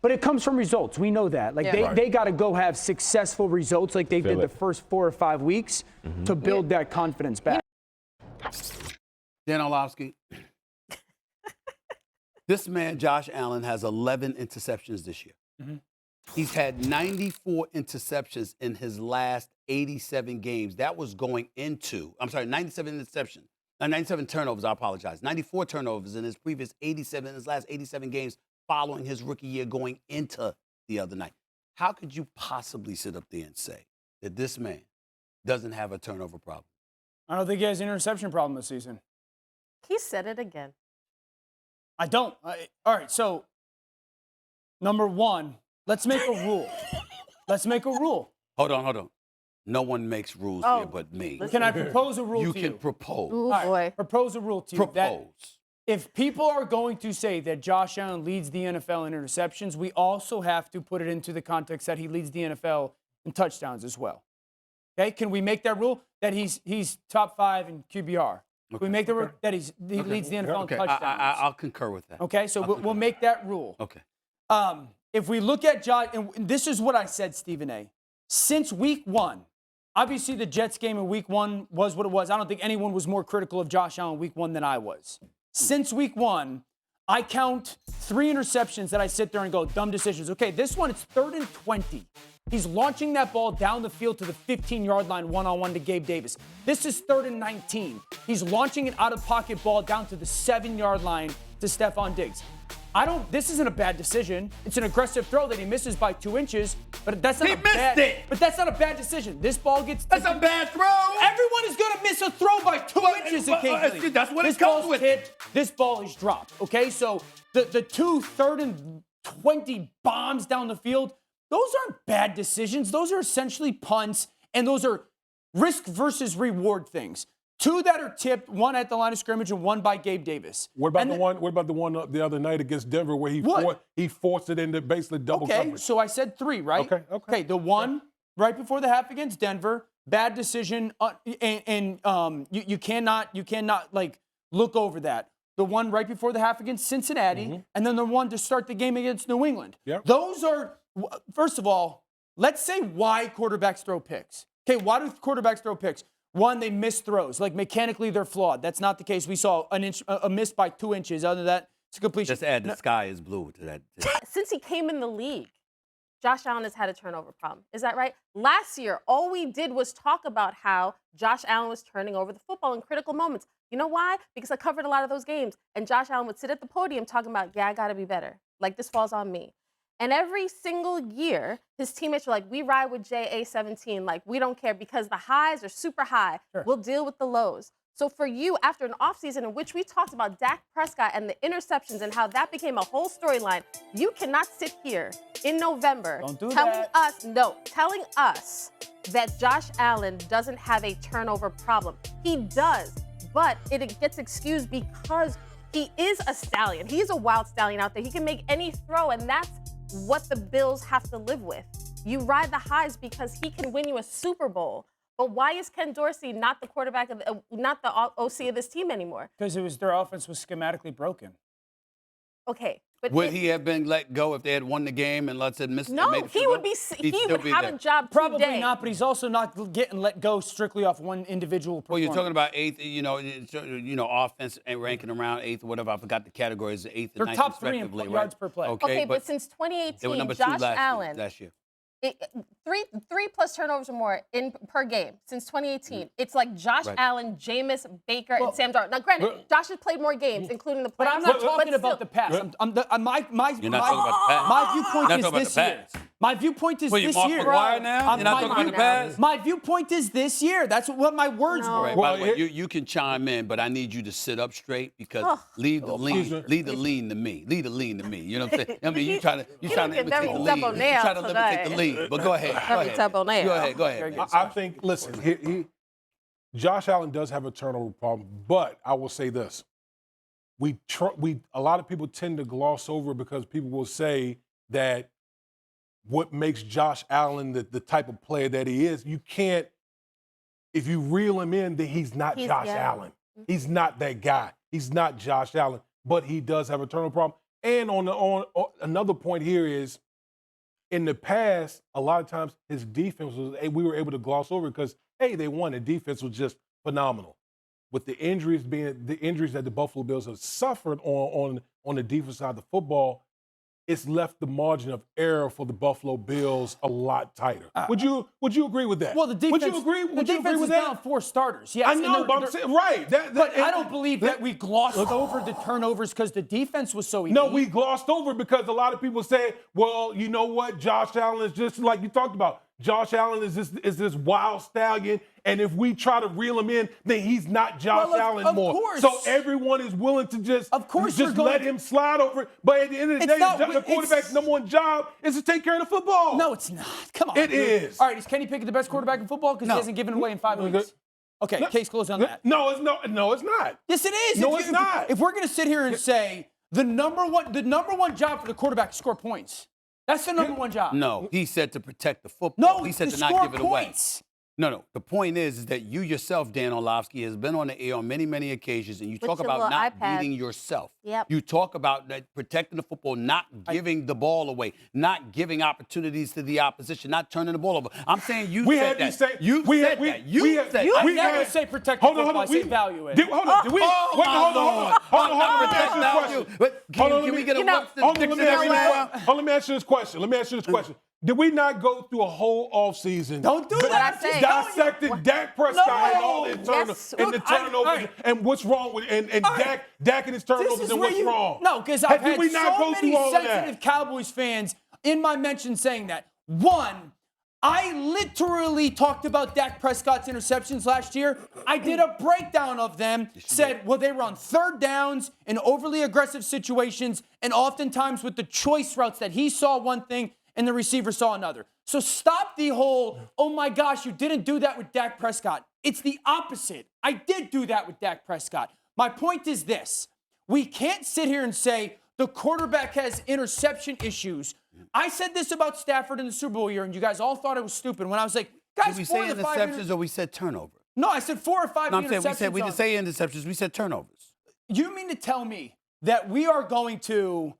But it comes from results. We know that. Like they got to go have successful results like they did the first 4 or 5 weeks to build that confidence back. Dan Orlovsky. This man, Josh Allen, has 11 interceptions this year. He's had 94 interceptions in his last 87 games. That was going into, 97 interceptions. 97 turnovers, I apologize. 94 turnovers in his last 87 games following his rookie year going into the other night. How could you possibly sit up there and say that this man doesn't have a turnover problem? I don't think he has an interception problem this season. He said it again. I don't. All right, so number one, let's make a rule. Let's make a rule. Hold on. No one makes rules here but me. Can I propose a rule to you? You can propose. Ooh, boy. Propose a rule to you. Propose. If people are going to say that Josh Allen leads the NFL in interceptions, we also have to put it into the context that he leads the NFL in touchdowns as well. Okay? Can we make that rule that he's top 5 in QBR? Can we make the rule that he leads the NFL in touchdowns? I'll concur with that. Okay, so we'll make that rule. Okay. If we look at Josh, and this is what I said, Stephen A. Since week 1, obviously the Jets game in week 1 was what it was. I don't think anyone was more critical of Josh Allen week 1 than I was. Since week 1, I count 3 interceptions that I sit there and go, dumb decisions. Okay, this one, it's 3rd and 20. He's launching that ball down the field to the 15-yard line one-on-one to Gabe Davis. This is 3rd and 19. He's launching an out-of-pocket ball down to the 7-yard line to Stephon Diggs. This isn't a bad decision. It's an aggressive throw that he misses by 2 inches, but that's not But that's not a bad decision. This ball gets. That's a bad throw. Everyone is going to miss a throw by 2 inches occasionally. That's what it comes with. This ball is dropped. Okay, so the 2 3rd and 20 bombs down the field, those aren't bad decisions. Those are essentially punts, and those are risk versus reward things. 2 that are tipped, 1 at the line of scrimmage and 1 by Gabe Davis. What about the one the other night against Denver where he forced it into basically double coverage? Okay, so I said 3, right? Okay, the one right before the half against Denver, bad decision, and you cannot like look over that. The one right before the half against Cincinnati, and then the one to start the game against New England. Yep. Those are, first of all, let's say why quarterbacks throw picks. Okay, why do quarterbacks throw picks? 1, they miss throws. Like, mechanically, they're flawed. That's not the case. We saw a miss by 2 inches. Other than that, it's a completion. Just add the sky is blue to that. Since he came in the league, Josh Allen has had a turnover problem. Is that right? Last year, all we did was talk about how Josh Allen was turning over the football in critical moments. You know why? Because I covered a lot of those games. And Josh Allen would sit at the podium talking about, yeah, I got to be better. Like, this falls on me. And every single year, his teammates were like, we ride with JA-17. Like, we don't care because the highs are super high. Sure. We'll deal with the lows. So for you, after an offseason in which we talked about Dak Prescott and the interceptions and how that became a whole storyline, you cannot sit here in November telling us that Josh Allen doesn't have a turnover problem. He does, but it gets excused because he is a stallion. He's a wild stallion out there. He can make any throw, and that's what the Bills have to live with. You ride the highs because he can win you a Super Bowl. But why is Ken Dorsey not the quarterback of not the OC of this team anymore? Because their offense was schematically broken. Okay, but would he have been let go if they had won the game and let's admit? No, he would be. He would have a job today. Probably not, but he's also not getting let go strictly off one individual performance. Well, you're talking about 8th, offense and ranking around 8th, whatever. I forgot the categories, 8th and 9th, they're top 3 in respectively, yards per play. Okay, but since 2018, Josh Allen, last year. Three plus turnovers or more per game since 2018. It's like Josh Allen, Jameis, Baker, and Sam Darnold. Now, granted, Josh has played more games, including the playoffs. But I'm not talking about the past. You're not talking about the past. My viewpoint is this year. My viewpoint is this year. You're not talking about the past? My viewpoint is this year. That's what my words were. Right, by the way, you can chime in, but I need you to sit up straight because leave the lean to me. Leave the lean to me. You know what I'm saying? I mean, you trying to imitate the lead. You trying to imitate the lead. But go ahead. Go ahead. I think, listen, Josh Allen does have a turnover problem, but I will say this. A lot of people tend to gloss over because people will say that what makes Josh Allen the type of player that he is, you can't, if you reel him in, then he's not Josh Allen. He's not that guy. He's not Josh Allen, but he does have a turnover problem. And on another point here is, in the past, a lot of times his defense we were able to gloss over because, hey, they won. The defense was just phenomenal. With the injuries that the Buffalo Bills have suffered on the defense side of the football, it's left the margin of error for the Buffalo Bills a lot tighter. Would you agree with that? Well, the defense, would you agree? the defense is down 4 starters. Yes, I know, but I'm saying, right. But I don't believe that we glossed over the turnovers because the defense was so elite. No, we glossed over because a lot of people say, well, you know what? Josh Allen is just like you talked about. Josh Allen is this wild stallion, and if we try to reel him in, then he's not Josh Allen anymore. Course. So everyone is willing to just let him slide over. But at the end of the day, the quarterback's number one job is to take care of the football. No, it's not. Come on. It is. All right, is Kenny Pickett the best quarterback in football? Because he hasn't given it away in 5 weeks. Okay, case closed on that. No, it's not. Yes, it is. No, it's not. If we're going to sit here and say the number one job for the quarterback is score points. That's the number one job. No, he said to protect the football. No, he said to to not score give it away. points. No. The point is that you yourself, Dan Orlovsky, has been on the air on many, many occasions, and you talk about not beating yourself. Yep. You talk about that protecting the football, not giving the ball away, not giving opportunities to the opposition, not turning the ball over. I'm saying you said that. You said that. You said that. I never say protect the football. I say value it. Hold on. Did we? Hold on. Can we get a Webster's dictionary now? Let me ask you this question. Did we not go through a whole offseason? Don't do that. Dissecting Dak Prescott and all the turnovers and what's wrong with and Dak and his turnovers and what's wrong. No, because I've had we not so go many through all of that? sensitive Cowboys fans in my mention saying that. One, I literally talked about Dak Prescott's interceptions last year. I did a breakdown of them, said, well, they were on third downs in overly aggressive situations, and oftentimes with the choice routes that he saw one thing and the receiver saw another. So stop the whole, oh my gosh, you didn't do that with Dak Prescott. It's the opposite. I did do that with Dak Prescott. My point is this. We can't sit here and say the quarterback has interception issues. I said this about Stafford in the Super Bowl year, and you guys all thought it was stupid when I was like, guys, did we say interceptions or we said turnover? No, I said 4 or 5 interceptions. We didn't say interceptions. We said turnovers. You mean to tell me that we are going to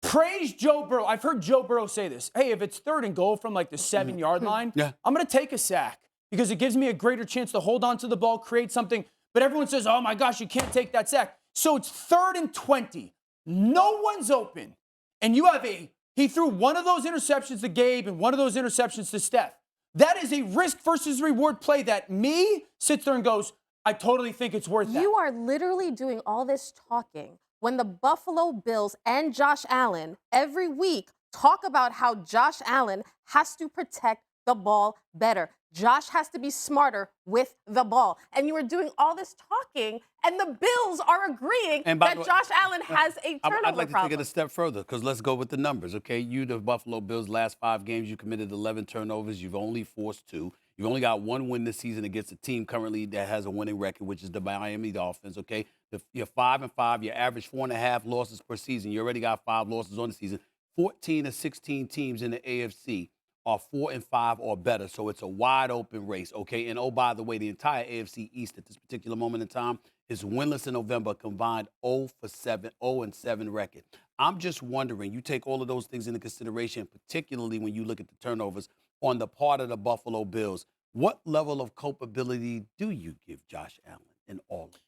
praise Joe Burrow? I've heard Joe Burrow say this. Hey, if it's 3rd and goal from like the 7-yard line, I'm going to take a sack because it gives me a greater chance to hold on to the ball, create something. But everyone says, oh my gosh, you can't take that sack. So it's 3rd and 20. No one's open. And you have he threw one of those interceptions to Gabe and one of those interceptions to Steph. That is a risk versus reward play that me sits there and goes, I totally think it's worth that. You are literally doing all this talking when the Buffalo Bills and Josh Allen every week talk about how Josh Allen has to protect the ball better. Josh has to be smarter with the ball. And you are doing all this talking, and the Bills are agreeing that Josh Allen has a turnover problem. I'd like to take it a step further, because let's go with the numbers, okay? The Buffalo Bills, last 5 games, you committed 11 turnovers. You've only forced 2. You've only got 1 win this season against a team currently that has a winning record, which is the Miami Dolphins, okay? You're 5-5. You average 4.5 losses per season. You already got 5 losses on the season. 14 of 16 teams in the AFC are 4-5 or better, so it's a wide open race, okay? And oh, by the way, the entire AFC East at this particular moment in time is winless in November, combined 0-7 record. I'm just wondering, you take all of those things into consideration, particularly when you look at the turnovers on the part of the Buffalo Bills, what level of culpability do you give Josh Allen in all of that?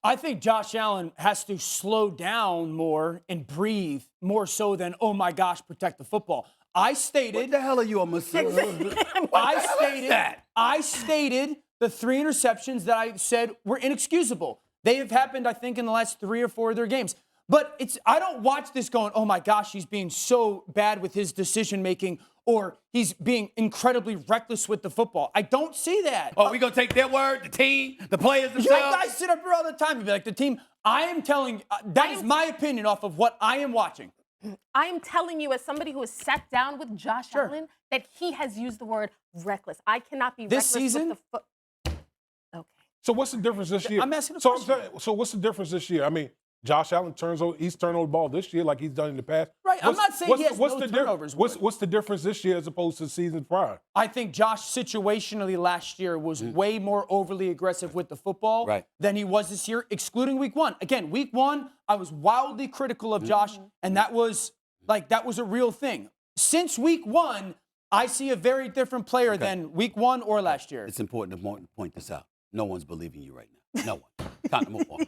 I think Josh Allen has to slow down more and breathe more so than, oh my gosh, protect the football. I stated. What the hell are you on my I stated the 3 interceptions that I said were inexcusable. They have happened, I think, in the last 3 or 4 of their games. But I don't watch this going, oh my gosh, he's being so bad with his decision making, or he's being incredibly reckless with the football. I don't see that. Oh, we gonna take their word, the team, the players themselves? You guys sit up here all the time and be like, the team. I am telling. That is my opinion off of what I am watching. I am telling you, as somebody who has sat down with Josh Allen, that he has used the word reckless. I cannot be this reckless season? with the foot. Okay. So what's the difference this year? I'm asking a question. So what's the difference this year? I mean, Josh Allen he's turned over the ball this year like he's done in the past. Right. I'm not saying he has no turnovers. What's the difference this year as opposed to seasons prior? I think Josh situationally last year was way more overly aggressive with the football than he was this year, excluding week one. Again, week one, I was wildly critical of Josh, and that was a real thing. Since week one, I see a very different player than week one or last year. It's important to point this out. No one's believing you right now. No one. Time to move on.